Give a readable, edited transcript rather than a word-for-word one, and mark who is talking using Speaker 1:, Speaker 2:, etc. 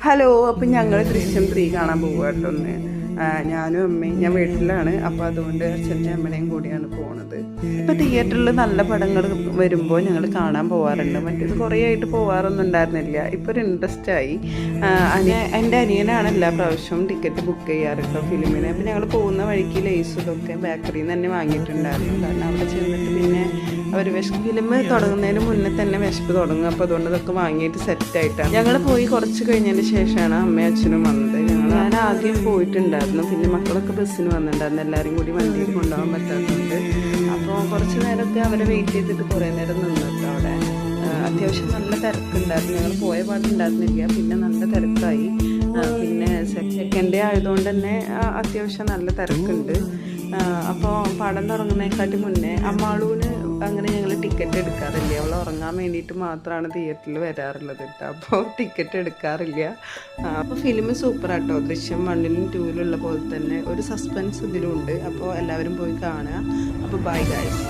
Speaker 1: Hello, അപ്പം ഞങ്ങൾ ദൃശ്യം 3 കാണാൻ പോകുക കേട്ടോ. ഒന്ന് ഞാനും അമ്മയും, ഞാൻ വീട്ടിലാണ്, അപ്പോൾ അതുകൊണ്ട് അച്ഛൻ്റെ അമ്മയും കൂടിയാണ് പോകുന്നത്. ഇപ്പോൾ തിയേറ്ററിൽ നല്ല പടങ്ങൾ വരുമ്പോൾ ഞങ്ങൾ കാണാൻ പോകാറുണ്ട്. മറ്റേത് കുറേ ആയിട്ട് പോകാറൊന്നും ഉണ്ടായിരുന്നില്ല. ഇപ്പോൾ ഒരു ഇൻട്രസ്റ്റ് ആയി. എൻ്റെ അനിയനാണ് എല്ലാ പ്രാവശ്യവും ടിക്കറ്റ് ബുക്ക് ചെയ്യാറ് കേട്ടോ ഫിലിമിന്. അപ്പോൾ ഞങ്ങൾ പോകുന്ന വഴിക്ക് ലേസും ഇതൊക്കെ ബേക്കറിയിൽ നിന്ന് തന്നെ വാങ്ങിയിട്ടുണ്ടായിരുന്നു. കാരണം അവിടെ ചെന്നിട്ട് പിന്നെ അവർ ഫിലിം തുടങ്ങുന്നതിന് മുന്നേ തന്നെ വിശപ്പ് തുടങ്ങും. അപ്പോൾ അതുകൊണ്ട് ഇതൊക്കെ വാങ്ങിയിട്ട് സെറ്റായിട്ടാണ് ഞങ്ങൾ പോയി. കുറച്ച് കഴിഞ്ഞതിന് ശേഷമാണ് അമ്മയും അച്ഛനും വന്നത്. ഞാൻ ആദ്യം പോയിട്ടുണ്ടായിരുന്നു, പിന്നെ മക്കളൊക്കെ ബസ്സിന് വന്നിട്ടുണ്ടായിരുന്നു. എല്ലാവരും കൂടി വണ്ടിയിൽ കൊണ്ടുപോകാൻ പറ്റാത്തതുകൊണ്ട് അപ്പോൾ കുറച്ച് നേരമൊക്കെ അവരെ വെയിറ്റ് ചെയ്തിട്ട് കുറേ നേരം നിന്നിട്ട് അവിടെ അത്യാവശ്യം നല്ല തിരക്കുണ്ടായിരുന്നു. ഞങ്ങൾ പോയ പാടുണ്ടായിരുന്നില്ല, പിന്നെ നല്ല തിരക്കായി. പിന്നെ സെക്കൻഡ് ഡേ ആയതുകൊണ്ട് തന്നെ അത്യാവശ്യം നല്ല തിരക്കുണ്ട്. അപ്പോൾ പടം തുടങ്ങുന്നതിനെക്കാട്ടി മുന്നേ അമ്മാളൂന് അങ്ങനെ ഞങ്ങൾ ടിക്കറ്റ് എടുക്കാറില്ല. അവൾ ഉറങ്ങാൻ വേണ്ടിയിട്ട് മാത്രമാണ് തിയേറ്ററിൽ വരാറുള്ളത് കേട്ടോ. അപ്പോൾ ടിക്കറ്റ് എടുക്കാറില്ല. അപ്പോൾ ഫിലിം സൂപ്പറാട്ടോ. ദൃശ്യം 1ലും 2ലുള്ള പോലെ തന്നെ ഒരു സസ്പെൻസ് ഇതിലുണ്ട്. അപ്പോൾ എല്ലാവരും പോയി കാണുക. അപ്പോൾ ബൈ ഗൈസ്.